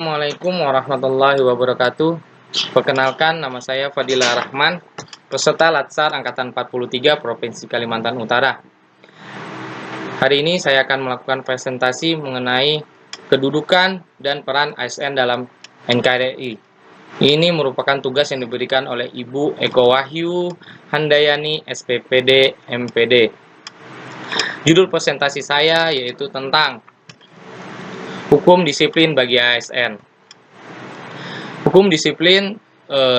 Assalamualaikum warahmatullahi wabarakatuh. Perkenalkan, nama saya Fadilah Rahman, peserta Latsar Angkatan 43 Provinsi Kalimantan Utara. Hari ini saya akan melakukan presentasi mengenai kedudukan dan peran ASN dalam NKRI. Ini merupakan tugas yang diberikan oleh Ibu Eko Wahyu Handayani, SPPD, MPD. Judul presentasi saya yaitu tentang hukum disiplin bagi ASN. Hukum disiplin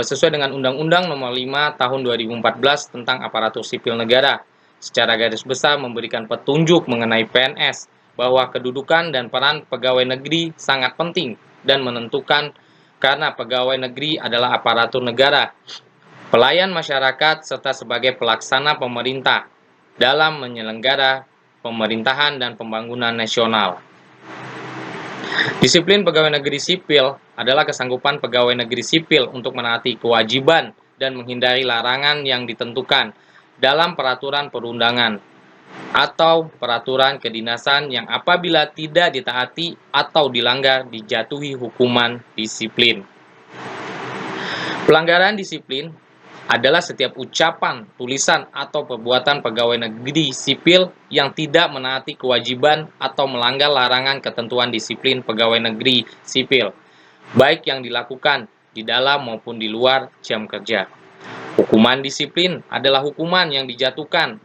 sesuai dengan Undang-Undang Nomor 5 Tahun 2014 tentang Aparatur Sipil Negara, secara garis besar memberikan petunjuk mengenai PNS bahwa kedudukan dan peran pegawai negeri sangat penting dan menentukan karena pegawai negeri adalah aparatur negara, pelayan masyarakat, serta sebagai pelaksana pemerintah dalam menyelenggara pemerintahan dan pembangunan nasional. Disiplin pegawai negeri sipil adalah kesanggupan pegawai negeri sipil untuk menaati kewajiban dan menghindari larangan yang ditentukan dalam peraturan perundangan atau peraturan kedinasan yang apabila tidak ditaati atau dilanggar dijatuhi hukuman disiplin. Pelanggaran disiplin adalah setiap ucapan, tulisan, atau perbuatan pegawai negeri sipil yang tidak menaati kewajiban atau melanggar larangan ketentuan disiplin pegawai negeri sipil, baik yang dilakukan di dalam maupun di luar jam kerja. Hukuman disiplin adalah hukuman yang dijatuhkan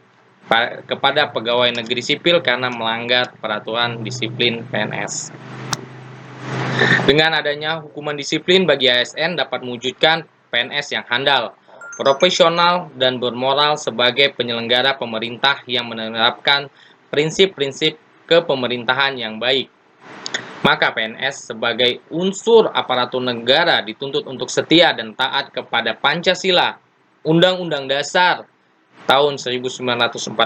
kepada pegawai negeri sipil karena melanggar peraturan disiplin PNS. Dengan adanya hukuman disiplin bagi ASN dapat mewujudkan PNS yang handal, profesional, dan bermoral sebagai penyelenggara pemerintah yang menerapkan prinsip-prinsip kepemerintahan yang baik. Maka PNS sebagai unsur aparatur negara dituntut untuk setia dan taat kepada Pancasila, Undang-Undang Dasar tahun 1945,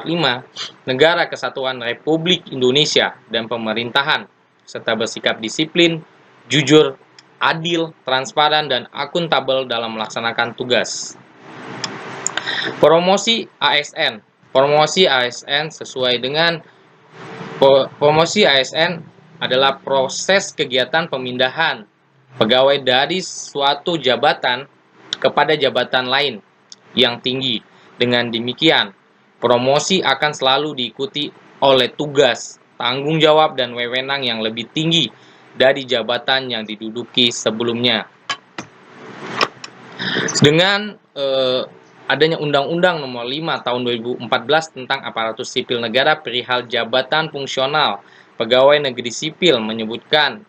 Negara Kesatuan Republik Indonesia, dan pemerintahan, serta bersikap disiplin, jujur, adil, transparan, dan akuntabel dalam melaksanakan tugas. Promosi ASN. Promosi ASN sesuai dengan promosi ASN adalah proses kegiatan pemindahan pegawai dari suatu jabatan kepada jabatan lain yang tinggi. Dengan demikian, promosi akan selalu diikuti oleh tugas, tanggung jawab, dan wewenang yang lebih tinggi dari jabatan yang diduduki sebelumnya. Dengan adanya Undang-Undang Nomor 5 Tahun 2014 tentang Aparatur Sipil Negara perihal jabatan fungsional pegawai negeri sipil menyebutkan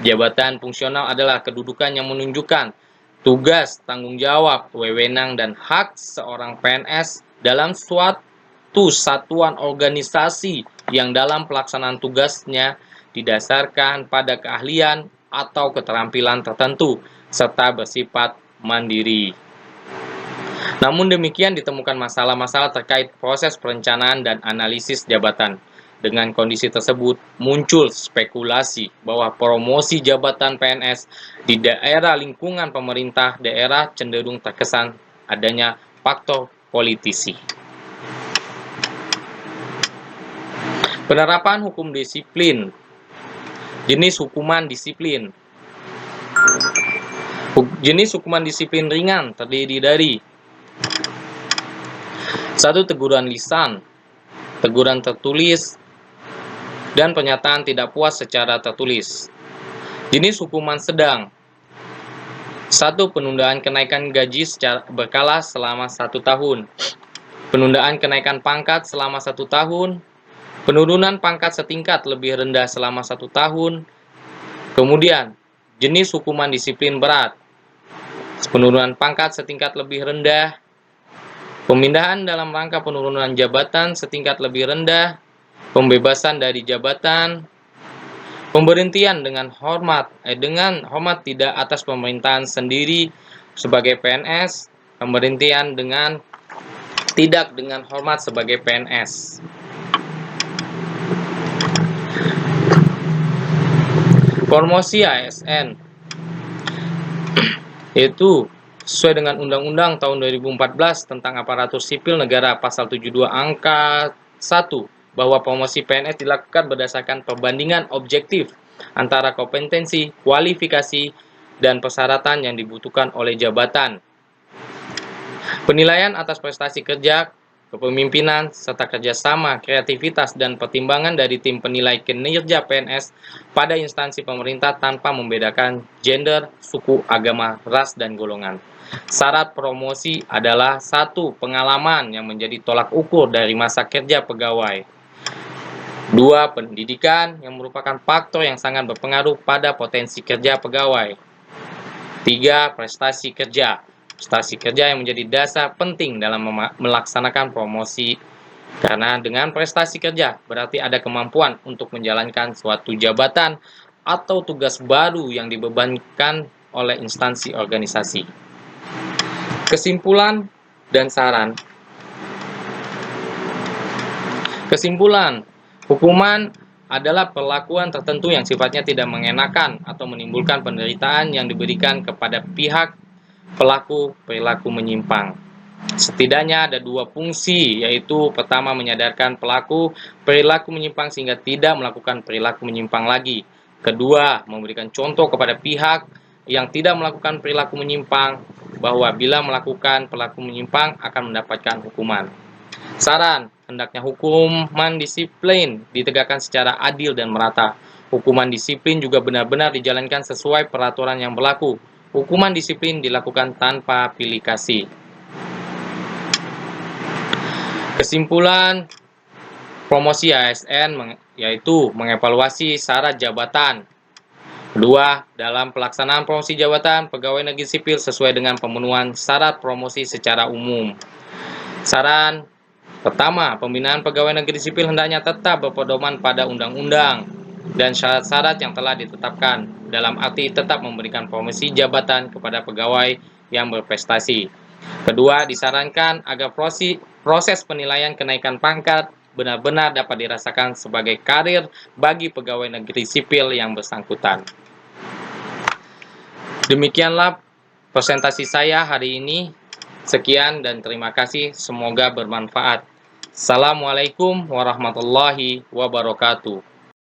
jabatan fungsional adalah kedudukan yang menunjukkan tugas, tanggung jawab, wewenang, dan hak seorang PNS dalam suatu satuan organisasi yang dalam pelaksanaan tugasnya didasarkan pada keahlian atau keterampilan tertentu serta bersifat mandiri. Namun demikian ditemukan masalah-masalah terkait proses perencanaan dan analisis jabatan. Dengan kondisi tersebut muncul spekulasi bahwa promosi jabatan PNS di daerah lingkungan pemerintah daerah cenderung terkesan adanya faktor politisi. Penerapan hukum disiplin. Jenis hukuman disiplin. Jenis hukuman disiplin ringan terdiri dari 1. Teguran lisan, teguran tertulis, dan pernyataan tidak puas secara tertulis. Jenis hukuman sedang. 1. Penundaan kenaikan gaji secara berkala selama 1 tahun. Penundaan kenaikan pangkat selama 1 tahun. Penurunan pangkat setingkat lebih rendah selama 1 tahun. Kemudian, jenis hukuman disiplin berat. Penurunan pangkat setingkat lebih rendah. Pemindahan dalam rangka penurunan jabatan setingkat lebih rendah. Pembebasan dari jabatan, pemberhentian dengan hormat tidak atas pemerintahan sendiri sebagai PNS, pemberhentian tidak dengan hormat sebagai PNS. Promosi ASN yaitu sesuai dengan Undang-Undang Tahun 2014 tentang Aparatur Sipil Negara Pasal 72 Angka 1 bahwa promosi PNS dilakukan berdasarkan perbandingan objektif antara kompetensi, kualifikasi, dan persyaratan yang dibutuhkan oleh jabatan. Penilaian atas prestasi kerja, kepemimpinan, serta kerjasama, kreativitas, dan pertimbangan dari tim penilai kinerja PNS pada instansi pemerintah tanpa membedakan gender, suku, agama, ras, dan golongan. Syarat promosi adalah 1. Pengalaman yang menjadi tolak ukur dari masa kerja pegawai. 2. Pendidikan yang merupakan faktor yang sangat berpengaruh pada potensi kerja pegawai. 3. Prestasi kerja. Prestasi kerja yang menjadi dasar penting dalam melaksanakan promosi. Karena dengan prestasi kerja berarti ada kemampuan untuk menjalankan suatu jabatan atau tugas baru yang dibebankan oleh instansi organisasi. Kesimpulan dan saran. Kesimpulan, hukuman adalah perlakuan tertentu yang sifatnya tidak mengenakan atau menimbulkan penderitaan yang diberikan kepada pihak pelaku perilaku menyimpang. Setidaknya ada 2 fungsi, yaitu pertama menyadarkan pelaku perilaku menyimpang sehingga tidak melakukan perilaku menyimpang lagi. Kedua, memberikan contoh kepada pihak yang tidak melakukan perilaku menyimpang bahwa bila melakukan perilaku menyimpang akan mendapatkan hukuman. Saran, hendaknya hukuman disiplin ditegakkan secara adil dan merata. Hukuman disiplin juga benar-benar dijalankan sesuai peraturan yang berlaku. Hukuman disiplin dilakukan tanpa pilih kasih. Kesimpulan promosi ASN yaitu mengevaluasi syarat jabatan. Kedua, dalam pelaksanaan promosi jabatan, pegawai negeri sipil sesuai dengan pemenuhan syarat promosi secara umum. Saran pertama, pembinaan pegawai negeri sipil hendaknya tetap berpedoman pada undang-undang dan syarat-syarat yang telah ditetapkan, dalam arti tetap memberikan promosi jabatan kepada pegawai yang berprestasi. Kedua, disarankan agar proses penilaian kenaikan pangkat benar-benar dapat dirasakan sebagai karir bagi pegawai negeri sipil yang bersangkutan. Demikianlah presentasi saya hari ini. Sekian dan terima kasih. Semoga bermanfaat. Assalamualaikum warahmatullahi wabarakatuh.